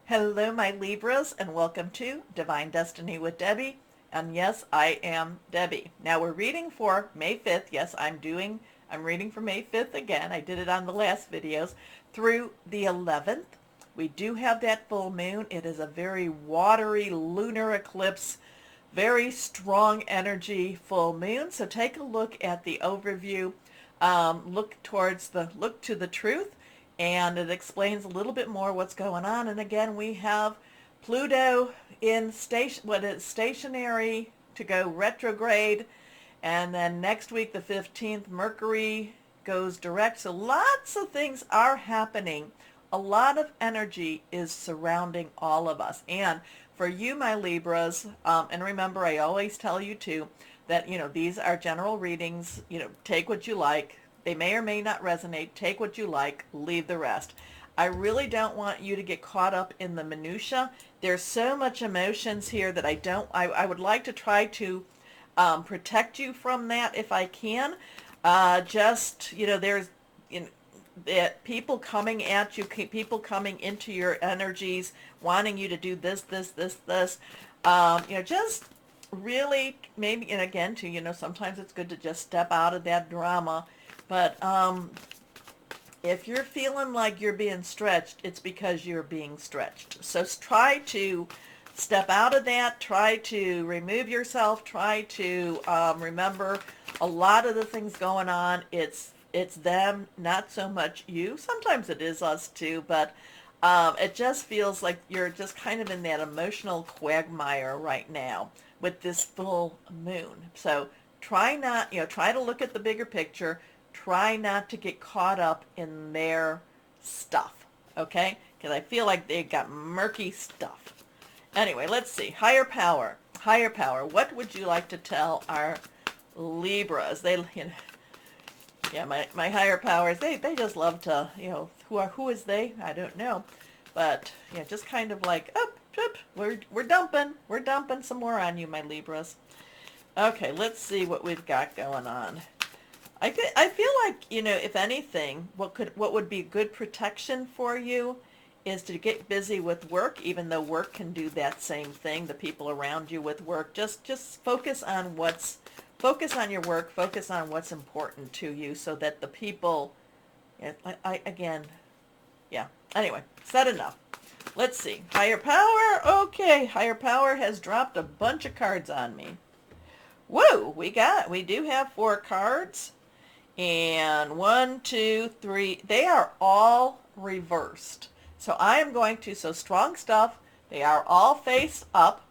Hello, my Libras, and welcome to Divine Destiny with Debbie. And yes, I am Debbie. Now we're reading for May 5th. Yes, I'm reading for May 5th again. I did it on the last videos through the 11th. We do have that full moon. It is a very watery lunar eclipse, very strong energy full moon. So take a look at the overview. Look to the truth, and it explains a little bit more what's going on. And again, we have Pluto in what is stationary to go retrograde, and then next week, the 15th, Mercury goes direct. So lots of things are happening. A lot of energy is surrounding all of us. And for you, my Libras, and remember, I always tell you too, that, these are general readings. Take what you like. They may or may not resonate. Take what you like, leave the rest. I really don't want you to get caught up in the minutia. There's so much emotions here that I would like to try to protect you from that if I can. There's that people coming at you, people coming into your energies, wanting you to do this, this. Just really maybe, and again too, sometimes it's good to just step out of that drama. But if you're feeling like you're being stretched, it's because you're being stretched. So try to step out of that. Try to remove yourself. Try to remember a lot of the things going on. It's them, not so much you. Sometimes it is us too, but it just feels like you're just kind of in that emotional quagmire right now with this full moon. So try to look at the bigger picture. Try not to get caught up in their stuff, okay? Because I feel like they've got murky stuff. Anyway, let's see. Higher power. Higher power. What would you like to tell our Libras? My higher powers, they just love to, who is they? I don't know. But, just kind of like, we're dumping some more on you, my Libras. Okay, let's see what we've got going on. I feel like, if anything, what would be good protection for you is to get busy with work, even though work can do that same thing, the people around you with work. Just focus on your work, focus on what's important to you, so that the people, anyway, said enough. Let's see. Higher power. Okay, higher power has dropped a bunch of cards on me. Whoa, we do have 4 cards. And 1, 2, 3, they are all reversed. So I am going to, strong stuff, they are all face up,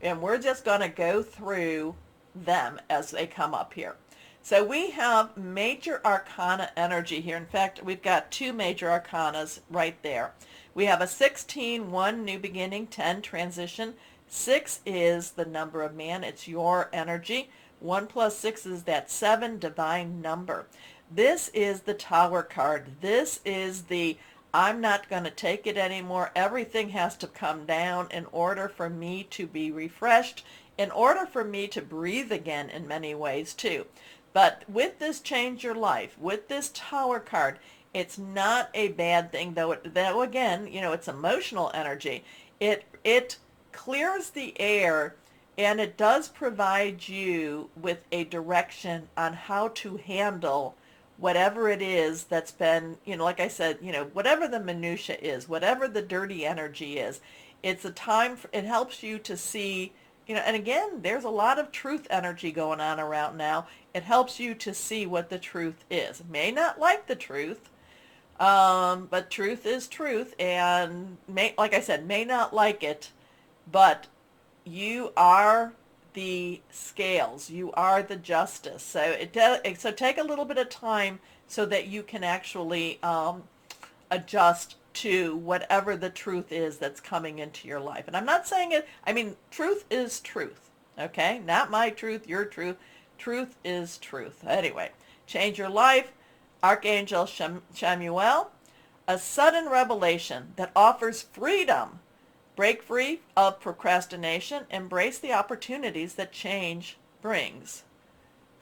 and we're just going to go through them as they come up here. So we have major arcana energy here. In fact, we've got 2 major arcanas right there. We have a 16, 1, new beginning, 10, transition. 6 is the number of man. It's your energy. 1 plus 6 is that 7, divine number. This is the Tower card. This is the I'm not going to take it anymore. Everything has to come down in order for me to be refreshed, in order for me to breathe again in many ways too. But with this change your life, with this Tower card, it's not a bad thing, though again, it's emotional energy. It clears the air. And it does provide you with a direction on how to handle whatever it is that's been, like I said, whatever the minutia is, whatever the dirty energy is. It's a time, it helps you to see, and again, there's a lot of truth energy going on around now. It helps you to see what the truth is. May not like the truth, but truth is truth, and like I said, may not like it, but you are the scales. You are the justice. So so take a little bit of time so that you can actually adjust to whatever the truth is that's coming into your life. And I'm not saying it. I mean, truth is truth. Okay, not my truth, your truth. Truth is truth. Anyway, change your life. Archangel Chamuel, a sudden revelation that offers freedom. Break free of procrastination. Embrace the opportunities that change brings.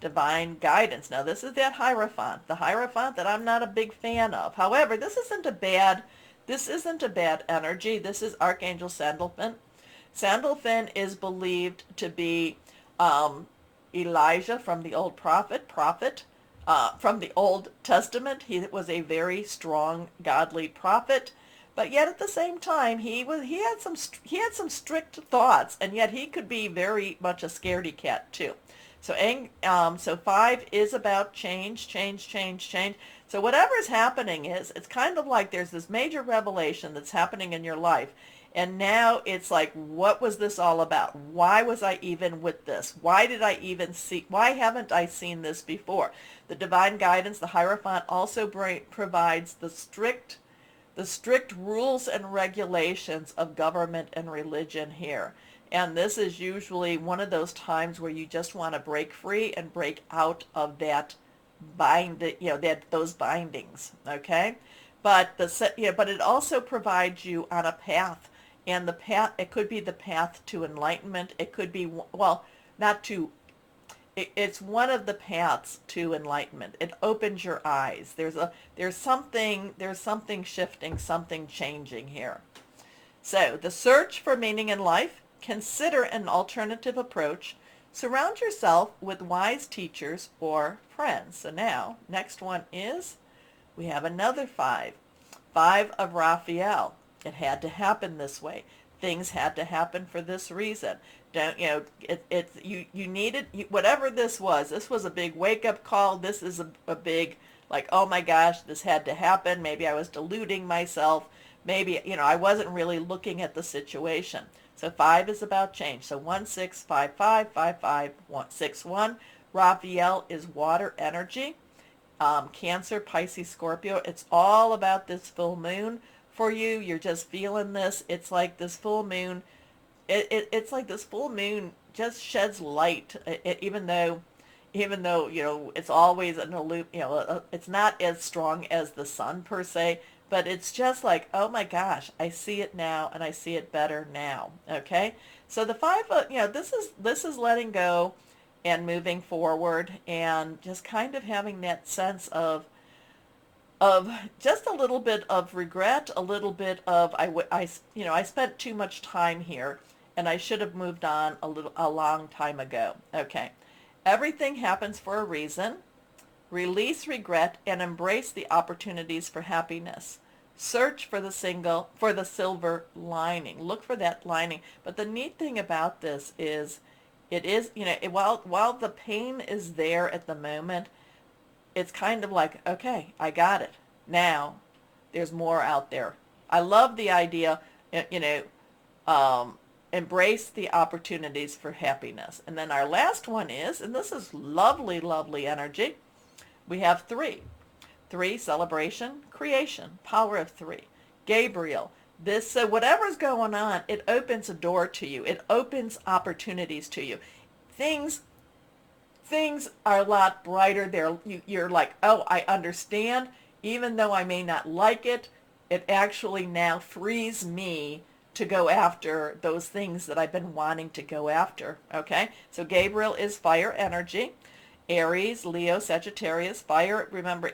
Divine guidance. Now this is that Hierophant. The Hierophant that I'm not a big fan of. However, this isn't a bad This isn't a bad energy. This is Archangel Sandalphon. Sandalphon is believed to be Elijah from the old prophet, from the Old Testament. He was a very strong, godly prophet, but yet at the same time, he had some strict thoughts, and yet he could be very much a scaredy cat too. So 5 is about change, change, change, change. So whatever is happening it's kind of like there's this major revelation that's happening in your life. And now it's like, what was this all about? Why was I even with this? Why haven't I seen this before? The divine guidance, the Hierophant, also provides the strict rules and regulations of government and religion here. And this is usually one of those times where you just want to break free and break out of that those bindings, okay? But but it also provides you on a path, and the path, it could be the path to enlightenment. It could be, well, not to, it's one of the paths to enlightenment. It opens your eyes. There's something shifting, something changing here. So the search for meaning in life, consider an alternative approach. Surround yourself with wise teachers or friends. So now, next one is, we have another 5. 5 of Raphael. It had to happen this way. Things had to happen for this reason. You needed, whatever this was a big wake-up call. This is a big, like, oh my gosh, this had to happen. Maybe I was deluding myself. Maybe, I wasn't really looking at the situation. So 5 is about change. So 1, 6, 5, 5, 5, 5, 1, 6, 1. Raphael is water energy. Cancer, Pisces, Scorpio. It's all about this full moon for you. You're just feeling this. It's like this full moon. It's like this full moon just sheds light, even though it's always an it's not as strong as the sun per se. But it's just like, oh my gosh, I see it now, and I see it better now. Okay, so the 5, this is letting go and moving forward, and just kind of having that sense of just a little bit of regret, a little bit of I spent too much time here, and I should have moved on a long time ago. Okay, everything happens for a reason. Release regret and embrace the opportunities for happiness. Search for the silver lining. Look for that lining. But the neat thing about this is, while the pain is there at the moment, it's kind of like, okay, I got it. Now there's more out there. I love the idea, embrace the opportunities for happiness. And then our last one is, and this is lovely, lovely energy. We have 3. 3, celebration, creation, power of 3. Gabriel, so whatever's going on, it opens a door to you. It opens opportunities to you. Things are a lot brighter. You're like, oh, I understand. Even though I may not like it, it actually now frees me to go after those things that I've been wanting to go after. Okay, so Gabriel is fire energy. Aries, Leo, Sagittarius, fire. Remember,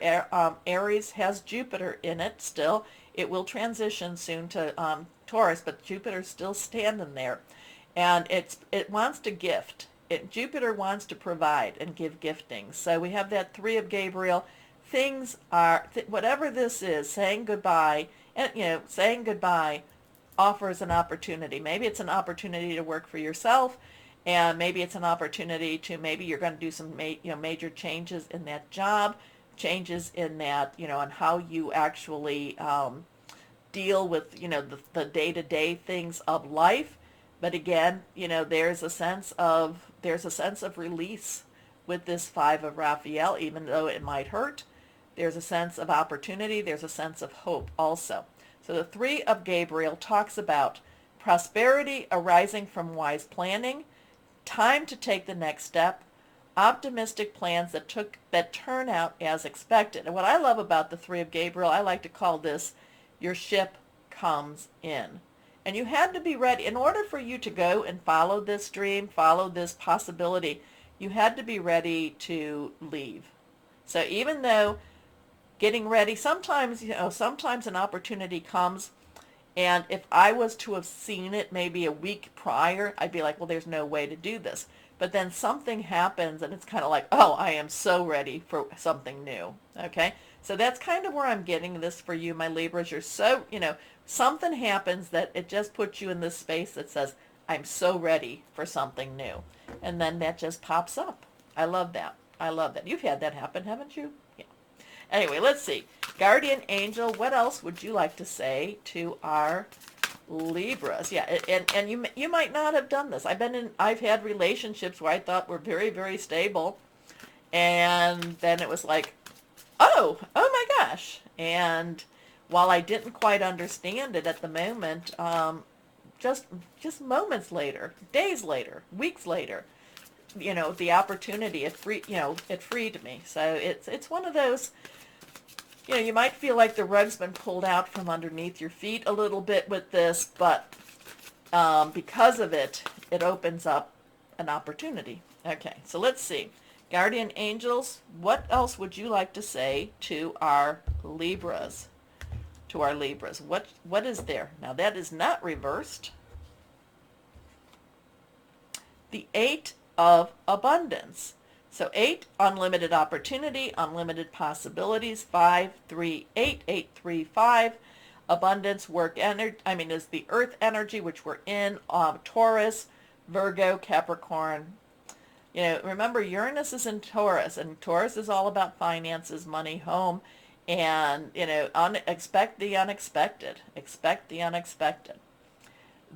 Aries has Jupiter in it still. It will transition soon to Taurus, but Jupiter's still standing there. And it wants to gift. Jupiter wants to provide and give gifting. So we have that 3 of Gabriel. Things are, whatever this is, saying goodbye, and saying goodbye offers an opportunity. Maybe it's an opportunity to work for yourself. And maybe it's an opportunity to, maybe you're going to do some major changes in that job, changes in that, on how you actually deal with, the day-to-day things of life. But again, there's a sense of release with this 5 of Raphael, even though it might hurt. There's a sense of opportunity. There's a sense of hope also. So the 3 of Gabriel talks about prosperity arising from wise planning, time to take the next step, optimistic plans that turn out as expected. And what I love about the 3 of Gabriel, I like to call this, your ship comes in. And you had to be ready. In order for you to go and follow this dream, follow this possibility, you had to be ready to leave. So even though getting ready. Sometimes, sometimes an opportunity comes, and if I was to have seen it maybe a week prior, I'd be like, well, there's no way to do this. But then something happens, and it's kind of like, oh, I am so ready for something new. Okay? So that's kind of where I'm getting this for you, my Libras. You're so, something happens that it just puts you in this space that says, I'm so ready for something new. And then that just pops up. I love that. I love that. You've had that happen, haven't you? Yeah. Anyway, let's see. Guardian angel, what else would you like to say to our Libras? Yeah, and you might not have done this. I've had relationships where I thought were very, very stable, and then it was like, oh my gosh. And while I didn't quite understand it at the moment, just moments later, days later, weeks later, the opportunity, it freed me. So it's one of those, you might feel like the rug's been pulled out from underneath your feet a little bit with this, but because of it, it opens up an opportunity. Okay, so let's see. Guardian angels, what else would you like to say to our Libras? To our Libras, what is there? Now that is not reversed. The 8 of abundance. So 8, unlimited opportunity, unlimited possibilities. 5, 3, 8, 8, 3, 5. Abundance, work energy, is the earth energy, which we're in, Taurus, Virgo, Capricorn. Remember, Uranus is in Taurus, and Taurus is all about finances, money, home, and, expect the unexpected. Expect the unexpected.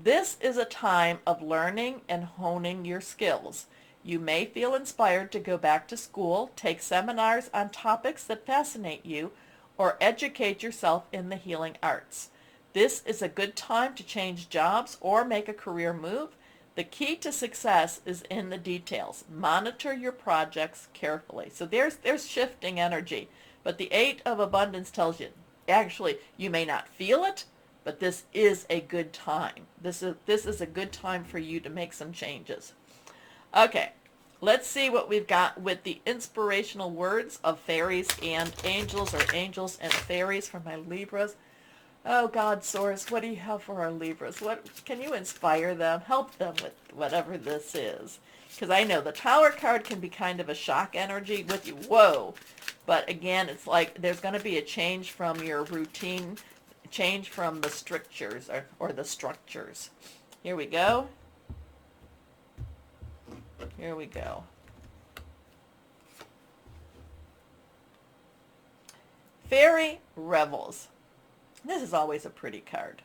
This is a time of learning and honing your skills. You may feel inspired to go back to school, take seminars on topics that fascinate you, or educate yourself in the healing arts. This is a good time to change jobs or make a career move. The key to success is in the details. Monitor your projects carefully. So there's shifting energy. But the 8 of abundance tells you, actually, you may not feel it, but this is a good time. This is a good time for you to make some changes. Okay, let's see what we've got with the inspirational words of fairies and angels, or angels and fairies for my Libras. Oh God, Source, what do you have for our Libras? What can you inspire them? Help them with whatever this is. Because I know the Tower card can be kind of a shock energy with you. Whoa. But again, it's like there's going to be a change from your routine, change from the strictures or the structures. Here we go. Here we go. Fairy Revels. This is always a pretty card.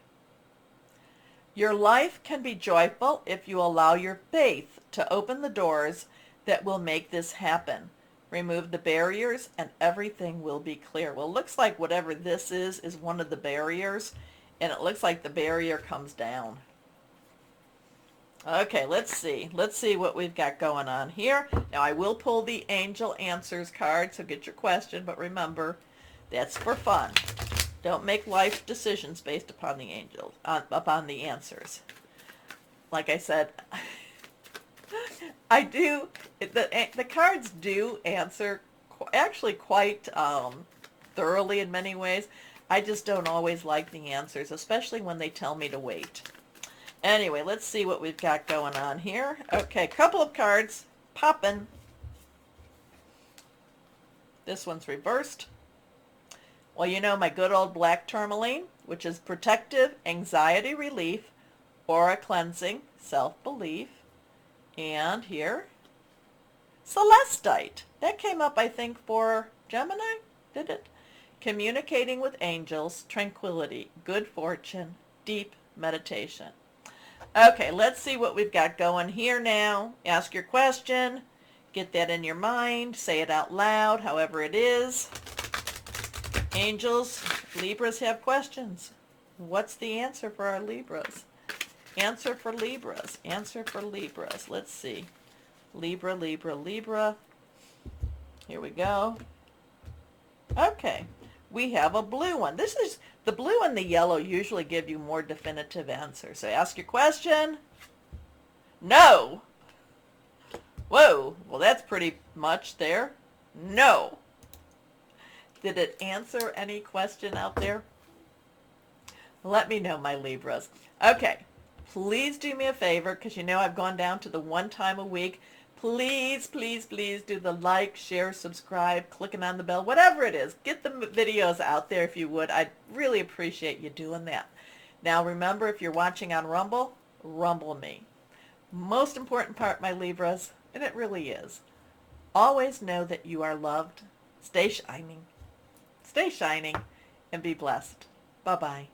Your life can be joyful if you allow your faith to open the doors that will make this happen. Remove the barriers and everything will be clear. Well, it looks like whatever this is one of the barriers, and it looks like the barrier comes down. Okay, let's see. Let's see what we've got going on here. Now, I will pull the Angel Answers card, so get your question, but remember, that's for fun. Don't make life decisions based upon the angels, upon the answers. Like I said, I do, the cards do answer actually quite thoroughly in many ways. I just don't always like the answers, especially when they tell me to wait. Anyway, let's see what we've got going on here. Okay, couple of cards popping. This one's reversed. Well, my good old black tourmaline, which is protective, anxiety relief, aura cleansing, self-belief. And here, celestite. That came up, I think, for Gemini, did it? Communicating with angels, tranquility, good fortune, deep meditation. Okay, let's see what we've got going here now. Ask your question. Get that in your mind. Say it out loud, however it is. Angels, Libras have questions. What's the answer for our Libras? Answer for Libras. Answer for Libras. Let's see. Libra, Libra, Libra. Here we go. Okay. We have a blue one. This is the blue and the yellow usually give you more definitive answers. So ask your question. No. Whoa. Well, that's pretty much there. No. Did it answer any question out there? Let me know, my Libras. Okay, please do me a favor, because you know I've gone down to the one time a week. Please, please, please do the like, share, subscribe, clicking on the bell, whatever it is. Get the videos out there if you would. I'd really appreciate you doing that. Now remember, if you're watching on Rumble, rumble me. Most important part, my Libras, and it really is, always know that you are loved. Stay shining, and be blessed. Bye-bye.